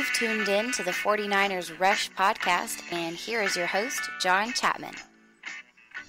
You've tuned in to the 49ers Rush podcast, and here is your host, jl-chapman.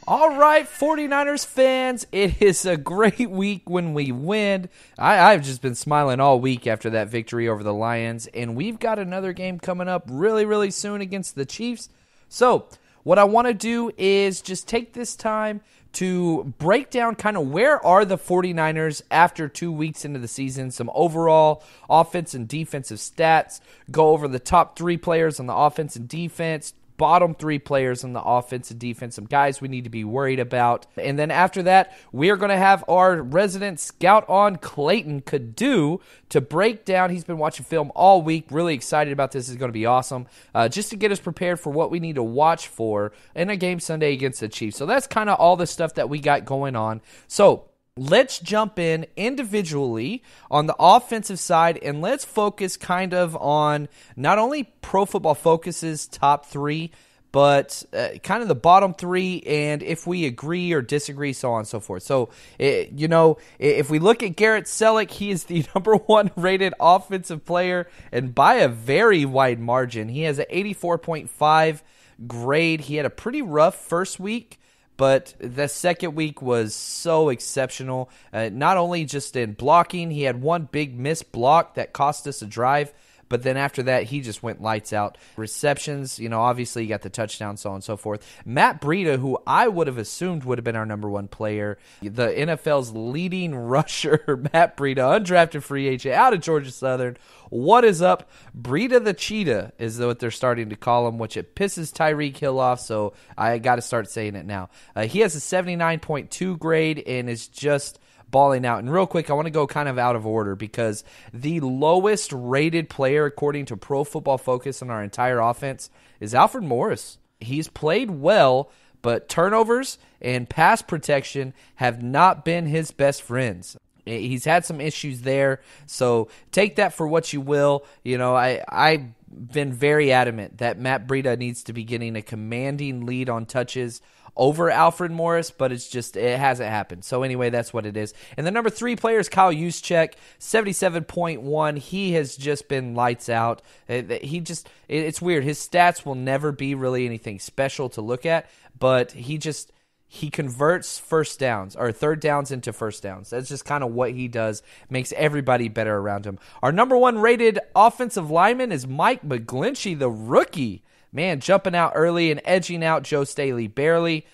All right, 49ers fans, it is a great week when we win. I've just been smiling all week after that victory over the Lions, and we've got another game coming up really, really soon against the Chiefs. So what I want to do is just take this time to break down kind of where are the 49ers after 2 weeks into the season, some overall offense and defensive stats, go over the top 3 players on the offense and defense, bottom 3 players on the offense and defense, some guys we need to be worried about. And then after that, we are going to have our resident scout on Clayton Cadu to break down. He's been watching film all week. Really excited about this. It's going to be awesome. Just to get us prepared for what we need to watch for in a game Sunday against the Chiefs. So that's kind of all the stuff that we got going on. So let's jump in individually on the offensive side, and let's focus kind of on not only Pro Football Focus's top 3, but kind of the bottom 3, and if we agree or disagree, so on and so forth. So, if we look at Garrett Selleck, he is the number 1 rated offensive player, and by a very wide margin. He has an 84.5 grade. He had a pretty rough first week, but the second week was so exceptional. Not only just in blocking, he had one big missed block that cost us a drive, but then after that, he just went lights out. Receptions, obviously he got the touchdown, so on and so forth. Matt Breida, who I would have assumed would have been our number 1 player, the NFL's leading rusher, Matt Breida, undrafted free agent out of Georgia Southern. What is up? Breida the Cheetah is what they're starting to call him, which it pisses Tyreek Hill off, so I got to start saying it now. He has a 79.2 grade and is just balling out. And real quick, I want to go kind of out of order because the lowest rated player according to Pro Football Focus in our entire offense is Alfred Morris. He's played well, but turnovers and pass protection have not been his best friends. He's had some issues there, so take that for what you will. I've been very adamant that Matt Breida needs to be getting a commanding lead on touches over Alfred Morris, but it hasn't happened. So anyway, that's what it is. And the number 3 player is Kyle Juszczyk, 77.1. He has just been lights out. It's weird. His stats will never be really anything special to look at, but he converts first downs or third downs into first downs. That's just kind of what he does. Makes everybody better around him. Our number 1 rated offensive lineman is Mike McGlinchey, the rookie. Man, jumping out early and edging out Joe Staley barely.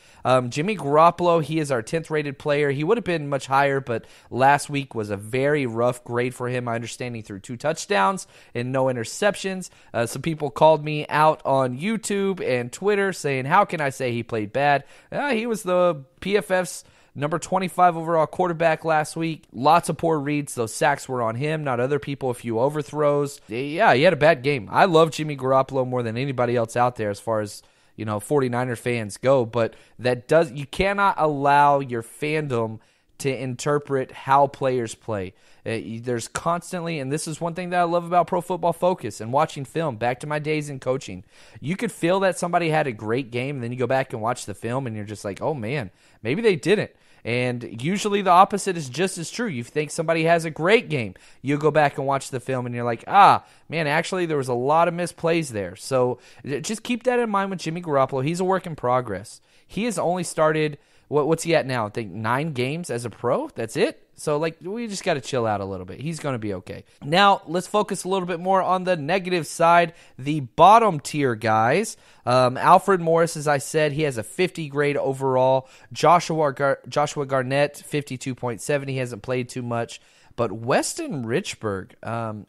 Jimmy Garoppolo, he is our 10th rated player. He would have been much higher, but last week was a very rough grade for him. My understanding through 2 touchdowns and no interceptions. Some people called me out on YouTube and Twitter saying, how can I say he played bad? He was the PFF's number 25 overall quarterback last week. Lots of poor reads. Those sacks were on him, not other people. A few overthrows. Yeah, he had a bad game. I love Jimmy Garoppolo more than anybody else out there as far as 49er fans go, but you cannot allow your fandom to interpret how players play. There's constantly, and this is one thing that I love about Pro Football Focus and watching film, back to my days in coaching, you could feel that somebody had a great game, and then you go back and watch the film, and you're just like, oh man, maybe they didn't. And usually the opposite is just as true. You think somebody has a great game, you go back and watch the film, and you're like, man, actually there was a lot of misplays there. So just keep that in mind with Jimmy Garoppolo. He's a work in progress. He has only started, what's he at now? I think 9 games as a pro. That's it. So, we just got to chill out a little bit. He's going to be okay. Now, let's focus a little bit more on the negative side, the bottom tier guys. Alfred Morris, as I said, he has a 50 grade overall. Joshua Garnett, 52.7. He hasn't played too much. But Weston Richburg,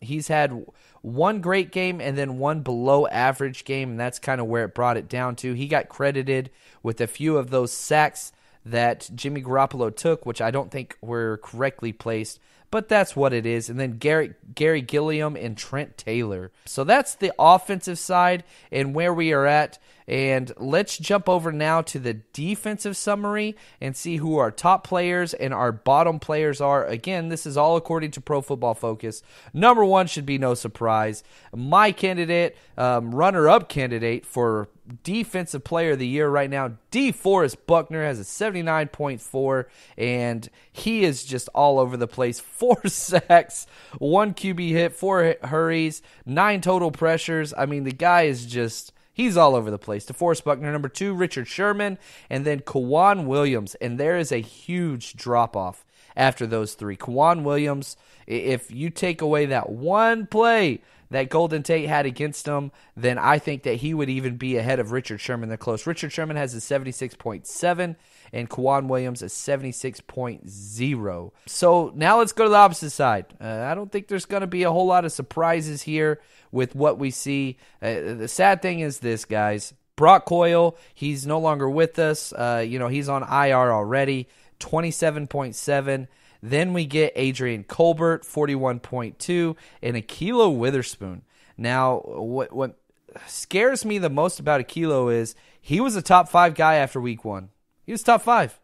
he's had 1 great game and then 1 below average game, and that's kind of where it brought it down to. He got credited with a few of those sacks that Jimmy Garoppolo took, which I don't think were correctly placed, but that's what it is. And then Gary Gilliam and Trent Taylor. So that's the offensive side and where we are at. And let's jump over now to the defensive summary and see who our top players and our bottom players are. Again, this is all according to Pro Football Focus. Number one should be no surprise. My candidate, runner-up candidate for Defensive Player of the Year right now, DeForest Buckner, has a 79.4, and he is just all over the place. 4 sacks, 1 QB hit, 4 hurries, 9 total pressures. I mean, the guy is just... he's all over the place. DeForest Buckner. Number 2, Richard Sherman, and then Kwan Williams. And there is a huge drop-off after those 3. Kwan Williams, if you take away that one play that Golden Tate had against him, then I think that he would even be ahead of Richard Sherman. They're close. Richard Sherman has a 76.7, and Kwan Williams a 76.0. So now let's go to the opposite side. I don't think there's going to be a whole lot of surprises here with what we see. The sad thing is this, guys. Brock Coyle, he's no longer with us. He's on IR already, 27.7. Then we get Adrian Colbert, 41.2, and Akilo Witherspoon. Now, what scares me the most about Akilo is he was a top 5 guy after week 1. He was top 5.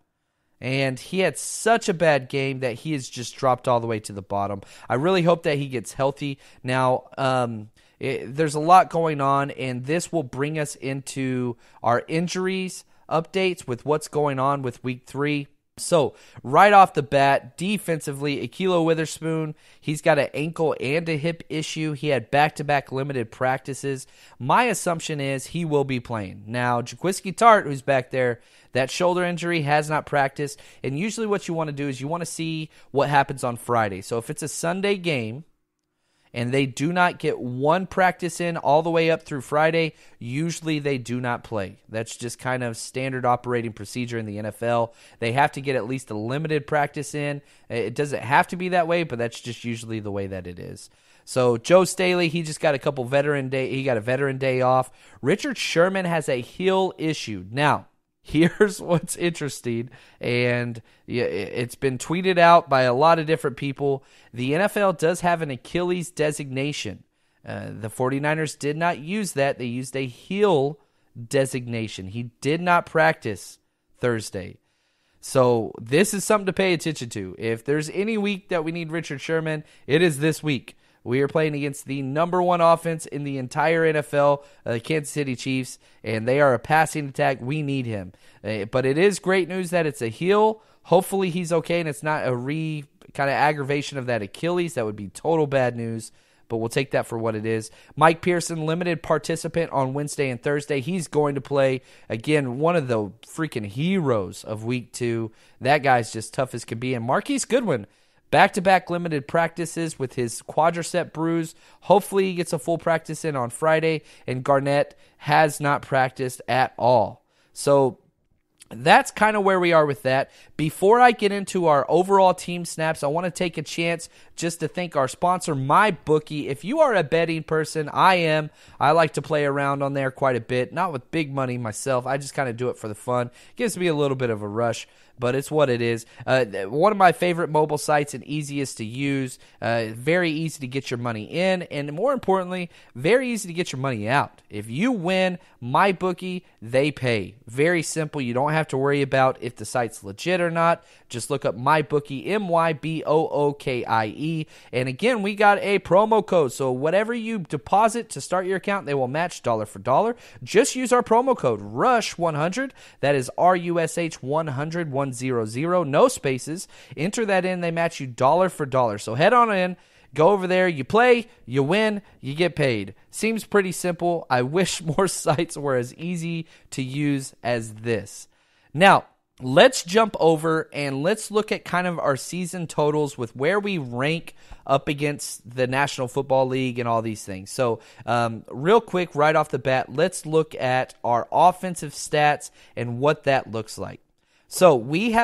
And he had such a bad game that he has just dropped all the way to the bottom. I really hope that he gets healthy. Now, there's a lot going on, and this will bring us into our injuries updates with what's going on with week 3. So, right off the bat, defensively, Akilo Witherspoon, he's got an ankle and a hip issue. He had back-to-back limited practices. My assumption is he will be playing. Now, Jaquiski Tart, who's back there, that shoulder injury has not practiced. And usually what you want to do is you want to see what happens on Friday. So, if it's a Sunday game, and they do not get one practice in all the way up through Friday, usually they do not play. That's just kind of standard operating procedure in the NFL. They have to get at least a limited practice in. It doesn't have to be that way, but that's just usually the way that it is. So Joe Staley, he just got a veteran day off. Richard Sherman has a heel issue. Now, here's what's interesting, and it's been tweeted out by a lot of different people. The NFL does have an Achilles designation. The 49ers did not use that. They used a heel designation. He did not practice Thursday. So this is something to pay attention to. If there's any week that we need Richard Sherman, it is this week. We are playing against the number 1 offense in the entire NFL, the Kansas City Chiefs, and they are a passing attack. We need him. But it is great news that it's a heel. Hopefully he's okay and it's not a kind of aggravation of that Achilles. That would be total bad news, but we'll take that for what it is. Mike Pearson, limited participant on Wednesday and Thursday. He's going to play. Again, one of the freaking heroes of week 2. That guy's just tough as can be. And Marquise Goodwin, back-to-back limited practices with his quadricep bruise. Hopefully he gets a full practice in on Friday. And Garnett has not practiced at all. So that's kind of where we are with that. Before I get into our overall team snaps, I want to take a chance just to thank our sponsor, MyBookie. If you are a betting person, I am. I like to play around on there quite a bit. Not with big money myself. I just kind of do it for the fun. Gives me a little bit of a rush, but it's what it is. One of my favorite mobile sites and easiest to use. Very easy to get your money in, and more importantly, very easy to get your money out. If you win, MyBookie, they pay. Very simple. You don't have to worry about if the site's legit or not. Just look up MyBookie, MyBookie. And again, we got a promo code. So whatever you deposit to start your account, they will match dollar for dollar. Just use our promo code RUSH100. That is RUSH 100, 100, no spaces. Enter that in. They match you dollar for dollar. So head on in. Go over there, you play, you win, you get paid. Seems pretty simple. I wish more sites were as easy to use as this. Now, let's jump over and let's look at kind of our season totals with where we rank up against the National Football League and all these things. So real quick, right off the bat, let's look at our offensive stats and what that looks like. So we've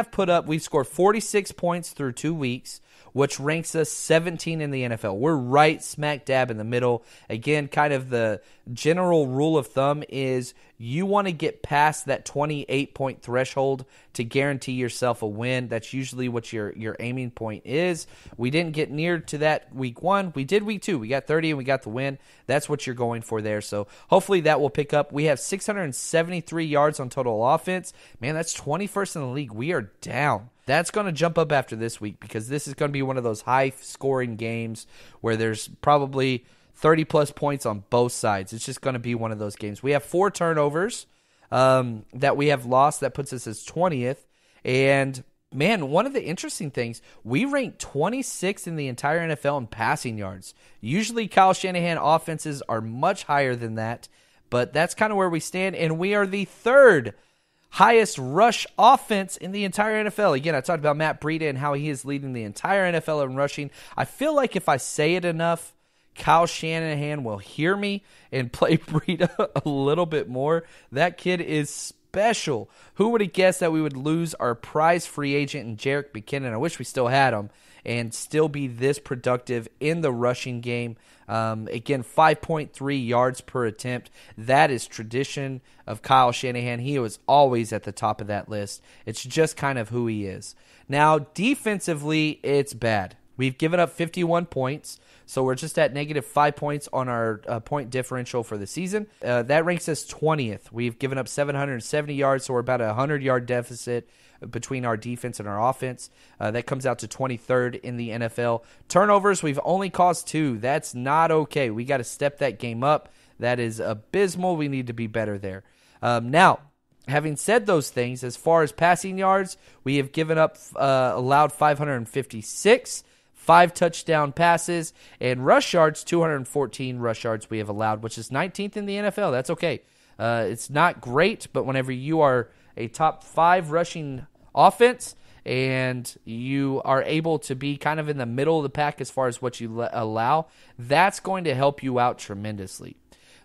scored 46 points through 2 weeks. which ranks us 17 in the NFL. We're right smack dab in the middle. Again, kind of the general rule of thumb is you want to get past that 28-point threshold to guarantee yourself a win. That's usually what your aiming point is. We didn't get near to that week 1. We did week 2. We got 30 and we got the win. That's what you're going for there. So hopefully that will pick up. We have 673 yards on total offense. Man, that's 21st in the league. We are down. That's going to jump up after this week because this is going to be one of those high-scoring games where there's probably 30-plus points on both sides. It's just going to be one of those games. We have 4 turnovers that we have lost. That puts us as 20th. And, man, one of the interesting things, we rank 26th in the entire NFL in passing yards. Usually Kyle Shanahan offenses are much higher than that, but that's kind of where we stand, and we are the 3rd highest rush offense in the entire NFL. Again, I talked about Matt Breida and how he is leading the entire NFL in rushing. I feel like if I say it enough, Kyle Shanahan will hear me and play Breida a little bit more. That kid is special. Who would have guessed that we would lose our prize free agent in Jerick McKinnon? I wish we still had him, and still be this productive in the rushing game. Again, 5.3 yards per attempt. That is tradition of Kyle Shanahan. He was always at the top of that list. It's just kind of who he is. Now, defensively, it's bad. We've given up 51 points, so we're just at negative 5 points on our point differential for the season. That ranks us 20th. We've given up 770 yards, so we're about a 100-yard deficit between our defense and our offense. That comes out to 23rd in the NFL. Turnovers, we've only caused 2. That's not okay. We got to step that game up. That is abysmal. We need to be better there. Now, having said those things, as far as passing yards, we have given up, allowed 556, 5 touchdown passes, and rush yards, 214 rush yards we have allowed, which is 19th in the NFL. That's okay. It's not great, but whenever you are a top 5 rushing offense and you are able to be kind of in the middle of the pack as far as what you allow, that's going to help you out tremendously.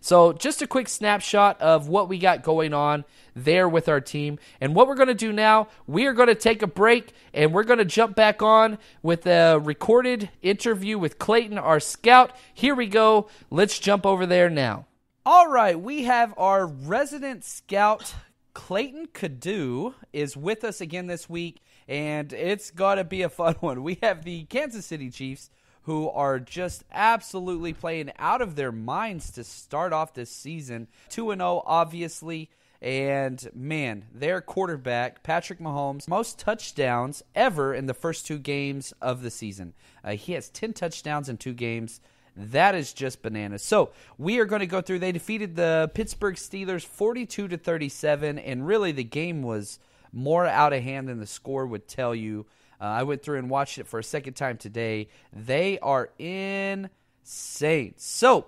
So just a quick snapshot of what we got going on there with our team. And what we're going to do now, we are going to take a break, and we're going to jump back on with a recorded interview with Clayton, our scout. Here we go. Let's jump over there now. All right, we have our resident scout, Clayton Cadu, is with us again this week, and it's got to be a fun one. We have the Kansas City Chiefs, who are just absolutely playing out of their minds to start off this season. 2-0, obviously, and, man, their quarterback, Patrick Mahomes, most touchdowns ever in the first 2 games of the season. He has 10 touchdowns in 2 games. That is just bananas. So we are going to go through. They defeated the Pittsburgh Steelers 42-37, and really the game was more out of hand than the score would tell you. I went through and watched it for a second time today. They are insane. So,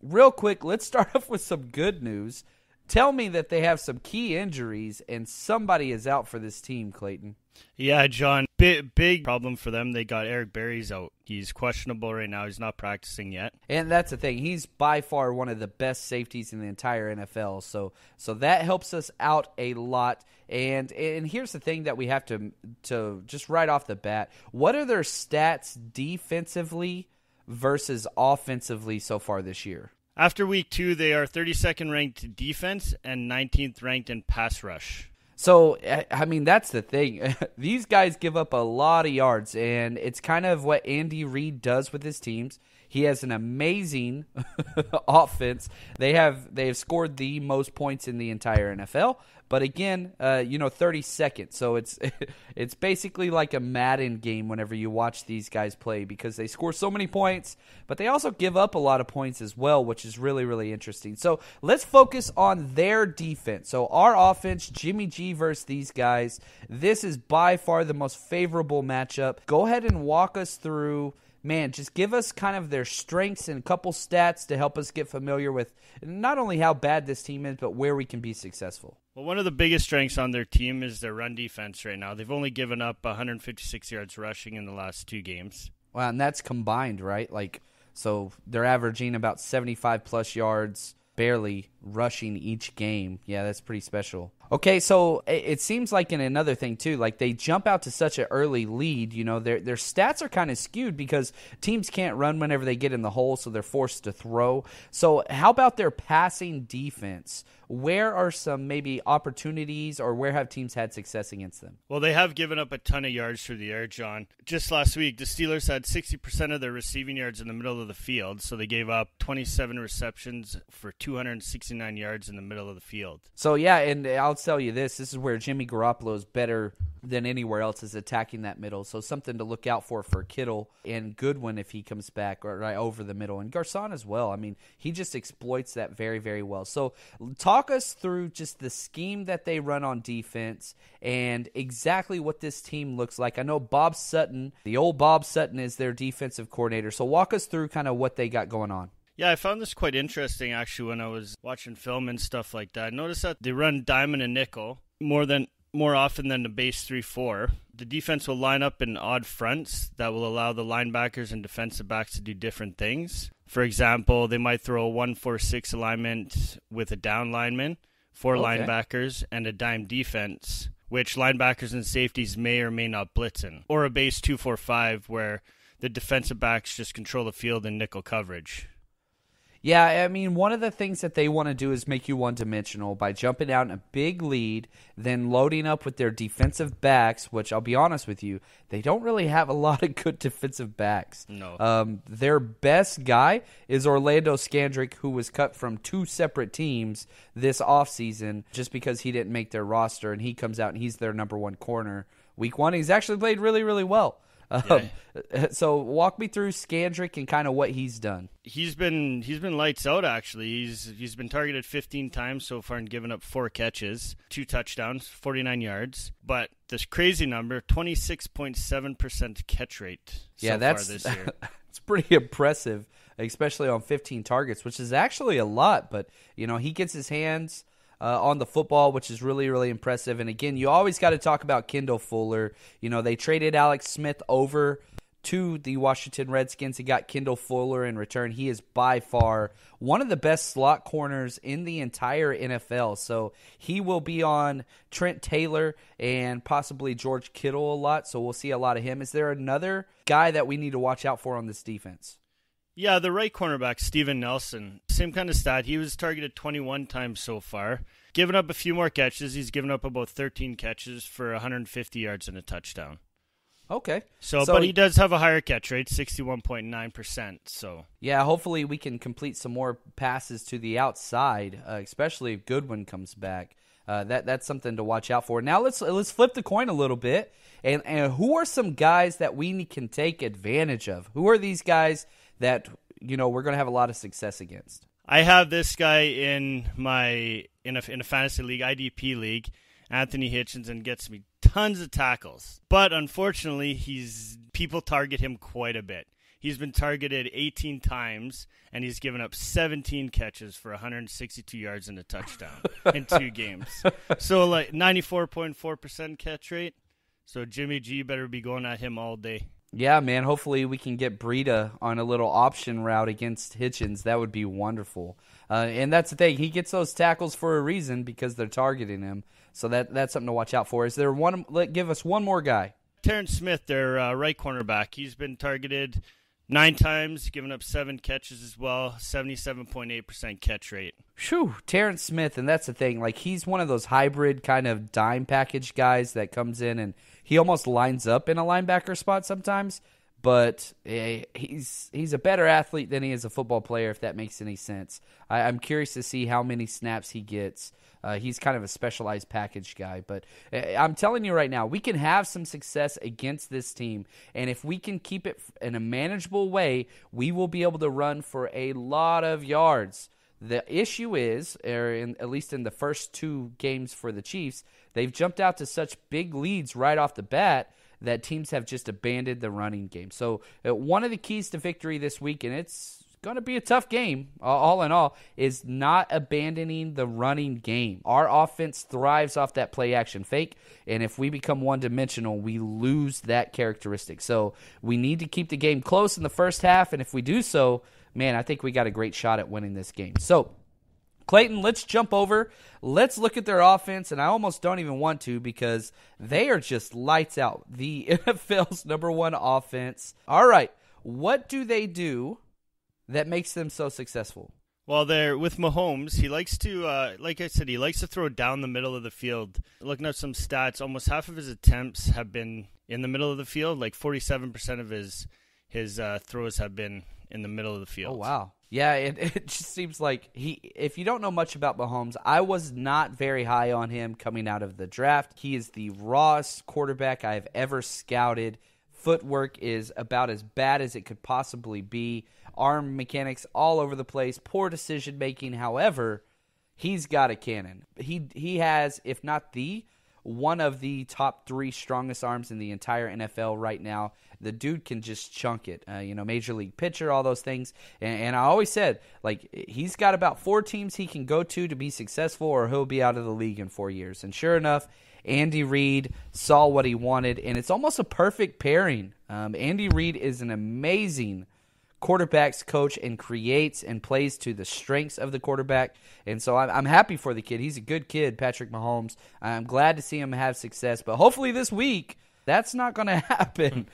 real quick, let's start off with some good news. Tell me that they have some key injuries and somebody is out for this team, Clayton. Yeah, John, big problem for them. They got Eric Berry's out. He's questionable right now. He's not practicing yet. And that's the thing. He's by far one of the best safeties in the entire NFL. So that helps us out a lot. And here's the thing that we have to just right off the bat. What are their stats defensively versus offensively so far this year? After week 2, they are 32nd ranked defense and 19th ranked in pass rush. So, I mean, that's the thing. These guys give up a lot of yards, and it's kind of what Andy Reid does with his teams. He has an amazing offense. They have scored the most points in the entire NFL. But again, 32nd. So it's basically like a Madden game whenever you watch these guys play because they score so many points, but they also give up a lot of points as well, which is really, really interesting. So let's focus on their defense. So our offense, Jimmy G versus these guys. This is by far the most favorable matchup. Go ahead and walk us through. Man, just give us kind of their strengths and a couple stats to help us get familiar with not only how bad this team is, but where we can be successful. Well, one of the biggest strengths on their team is their run defense right now. They've only given up 156 yards rushing in the last 2 games. Wow, and that's combined, right? So they're averaging about 75-plus yards, barely rushing each game. Yeah, that's pretty special. Okay, so it seems like in another thing too, like they jump out to such an early lead, their stats are kind of skewed because teams can't run whenever they get in the hole, so they're forced to throw. So how about their passing defense? Where are some maybe opportunities, or where have teams had success against them? Well, they have given up a ton of yards through the air, John. Just last week, the Steelers had 60% of their receiving yards in the middle of the field, so they gave up 27 receptions for 269 yards in the middle of the field. So, yeah, and I'll tell you this is where Jimmy Garoppolo is better than anywhere else, is attacking that middle. So something to look out for Kittle and Goodwin if he comes back right over the middle. And Garcon as well. I mean, he just exploits that very, very well. So talk us through just the scheme that they run on defense and exactly what this team looks like. I know Bob Sutton, the old Bob Sutton, is their defensive coordinator. So walk us through kind of what they got going on. Yeah, I found this quite interesting, actually, when I was watching film and stuff like that. I noticed that they run diamond and nickel more often than the base 3-4. The defense will line up in odd fronts that will allow the linebackers and defensive backs to do different things. For example, they might throw a 1-4-6 alignment with a down lineman, four linebackers, and a dime defense, which linebackers and safeties may or may not blitz in. Or a base 2-4-5 where the defensive backs just control the field in nickel coverage. Yeah, I mean, one of the things that they want to do is make you one-dimensional by jumping out in a big lead, then loading up with their defensive backs, which I'll be honest with you, they don't really have a lot of good defensive backs. No. Their best guy is Orlando Scandrick, who was cut from two separate teams this offseason just because he didn't make their roster, and he comes out and he's their number one corner. Week 1, he's actually played really, really well. So walk me through Scandrick and kind of what he's done. He's been lights out, actually. He's been targeted 15 times so far and given up 4 catches, 2 touchdowns, 49 yards. But this crazy number, 26.7% catch rate far this year. It's pretty impressive, especially on 15 targets, which is actually a lot. But, he gets his hands on the football, which is really, really impressive. And again, you always got to talk about Kendall Fuller. They traded Alex Smith over to the Washington Redskins and got Kendall Fuller in return. He is by far one of the best slot corners in the entire NFL. So he will be on Trent Taylor and possibly George Kittle a lot. So we'll see a lot of him. Is there another guy that we need to watch out for on this defense? Yeah, the right cornerback, Steven Nelson. Same kind of stat. He was targeted 21 times so far. Given up a few more catches. He's given up about 13 catches for 150 yards and a touchdown. Okay. So but he does have a higher catch rate, 61.9%. So yeah, hopefully we can complete some more passes to the outside, especially if Goodwin comes back. That's something to watch out for. Now let's flip the coin a little bit. And who are some guys that we can take advantage of? Who are these guys that we're going to have a lot of success against? I have this guy in a fantasy league, IDP league, Anthony Hitchens, and gets me tons of tackles. But unfortunately, people target him quite a bit. He's been targeted 18 times, and he's given up 17 catches for 162 yards and a touchdown in 2 games. So 94.4% catch rate. So Jimmy G better be going at him all day. Yeah, man. Hopefully we can get Breida on a little option route against Hitchens. That would be wonderful. And that's the thing. He gets those tackles for a reason because they're targeting him. So that's something to watch out for. Is there one? Give us one more guy. Terrence Smith, their right cornerback. He's been targeted 9 times, given up 7 catches as well, 77.8% catch rate. Phew, Terrence Smith, and that's the thing. Like, he's one of those hybrid kind of dime package guys that comes in and he almost lines up in a linebacker spot sometimes, but he's a better athlete than he is a football player, if that makes any sense. I'm curious to see how many snaps he gets. He's kind of a specialized package guy, but I'm telling you right now, we can have some success against this team, and if we can keep it in a manageable way, we will be able to run for a lot of yards. The issue is, at least in the first 2 games for the Chiefs, they've jumped out to such big leads right off the bat that teams have just abandoned the running game. So one of the keys to victory this week, and it's going to be a tough game, all in all, is not abandoning the running game. Our offense thrives off that play-action fake, and if we become one-dimensional, we lose that characteristic. So we need to keep the game close in the first half, and if we do so, man, I think we got a great shot at winning this game. So Clayton, let's jump over. Let's look at their offense, and I almost don't even want to because they are just lights out. The NFL's number one offense. All right, what do they do that makes them so successful? Well, they're with Mahomes. He likes to, like I said, he likes to throw down the middle of the field. Looking at some stats, almost half of his attempts have been in the middle of the field. Like 47% of his throws have been in the middle of the field. Oh, wow. Yeah, it just seems like if you don't know much about Mahomes, I was not very high on him coming out of the draft. He is the rawest quarterback I have ever scouted. Footwork is about as bad as it could possibly be. Arm mechanics all over the place. Poor decision making. However, he's got a cannon. He has, if not one of the top 3 strongest arms in the entire NFL right now. The dude can just chunk it. Major league pitcher, all those things. And I always said, like, he's got about 4 teams he can go to be successful, or he'll be out of the league in 4 years. And sure enough, Andy Reid saw what he wanted, and it's almost a perfect pairing. Andy Reid is an amazing quarterback's coach and creates and plays to the strengths of the quarterback. And so I'm happy for the kid. He's a good kid, Patrick Mahomes. I'm glad to see him have success. But hopefully this week, that's not going to happen.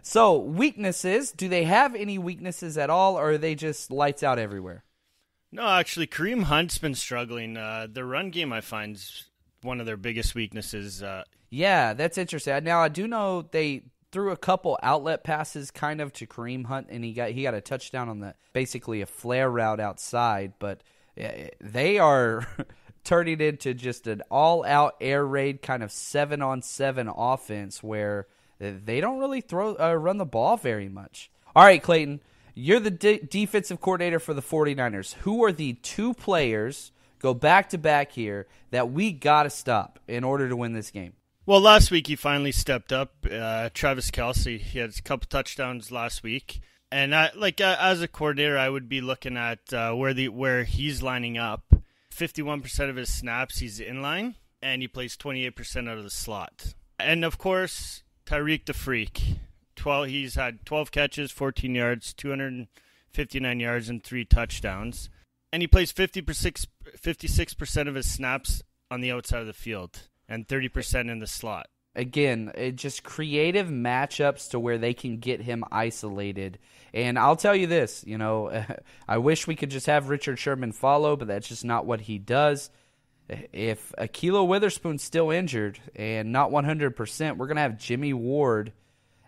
So weaknesses, do they have any weaknesses at all, or are they just lights out everywhere? No, actually, Kareem Hunt's been struggling. The run game, I find, is one of their biggest weaknesses. Yeah, that's interesting. Now, I do know they threw a couple outlet passes kind of to Kareem Hunt, and he got a touchdown on basically a flare route outside, but they are turning into just an all-out air raid kind of 7-on-7 offense where they don't really run the ball very much. All right, Clayton, you're the defensive coordinator for the 49ers. Who are the 2 players, go back-to-back here, that we got to stop in order to win this game? Well, last week he finally stepped up. Travis Kelce, he had a couple touchdowns last week. And as a coordinator, I would be looking at where he's lining up. 51% of his snaps, he's in line, and he plays 28% out of the slot. And, of course, Tyreek the Freak. He's had 12 catches, 14 yards, 259 yards, and 3 touchdowns. And he plays 56% of his snaps on the outside of the field and 30% in the slot. Again, just creative matchups to where they can get him isolated. And I'll tell you this, I wish we could just have Richard Sherman follow, but that's just not what he does. If Ahkello Witherspoon's still injured and not 100%, we're going to have Jimmy Ward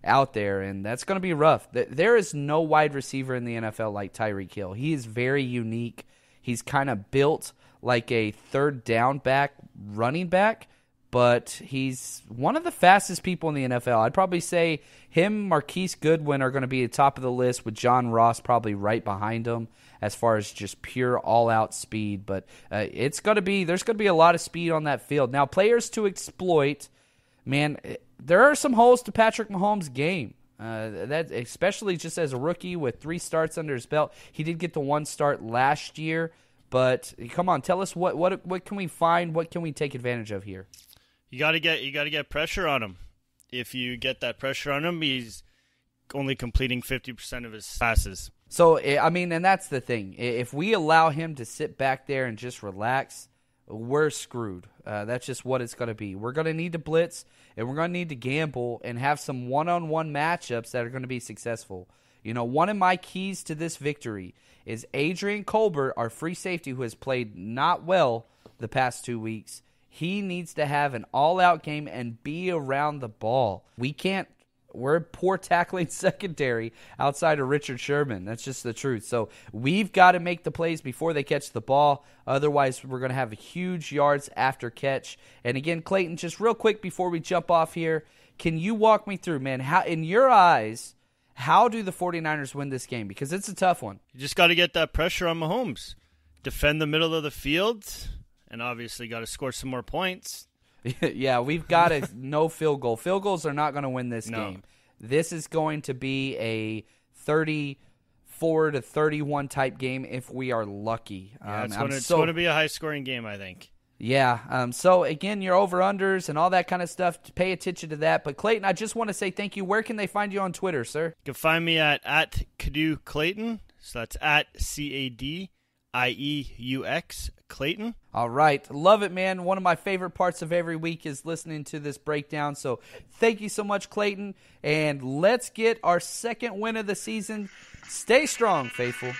out there, and that's going to be rough. There is no wide receiver in the NFL like Tyreek Hill. He is very unique. He's kind of built like a third down back, running back, but he's one of the fastest people in the NFL. I'd probably say him, Marquise Goodwin are going to be at the top of the list, with John Ross probably right behind him as far as just pure all-out speed. But there's going to be a lot of speed on that field. Now, players to exploit, man, there are some holes to Patrick Mahomes' game. That especially just as a rookie with 3 starts under his belt. He did get the 1 start last year, but come on, tell us what can we find? What can we take advantage of here? You got to get pressure on him. If you get that pressure on him, he's only completing 50% of his passes. So, I mean, and that's the thing. If we allow him to sit back there and just relax, we're screwed. That's just what it's going to be. We're going to need to blitz, and we're going to need to gamble and have some one-on-one matchups that are going to be successful. One of my keys to this victory is Adrian Colbert, our free safety, who has played not well the past 2 weeks. He needs to have an all-out game and be around the ball. We're poor tackling secondary outside of Richard Sherman. That's just the truth. So we've got to make the plays before they catch the ball. Otherwise, we're going to have huge yards after catch. And again, Clayton, just real quick before we jump off here, can you walk me through, man, how, in your eyes, how do the 49ers win this game? Because it's a tough one. You just got to get that pressure on Mahomes. Defend the middle of the field. And obviously got to score some more points. Yeah, we've got to no field goal. Field goals are not going to win this game. This is going to be a 34-31 type game if we are lucky. Yeah, it's going to be a high-scoring game, I think. Yeah. So, again, your over-unders and all that kind of stuff, pay attention to that. But, Clayton, I just want to say thank you. Where can they find you on Twitter, sir? You can find me at Cadu Clayton. So that's at CADUCLAYTON. IEUX Clayton. All right. Love it, man. One of my favorite parts of every week is listening to this breakdown. So thank you so much, Clayton. And let's get our second win of the season. Stay strong, faithful.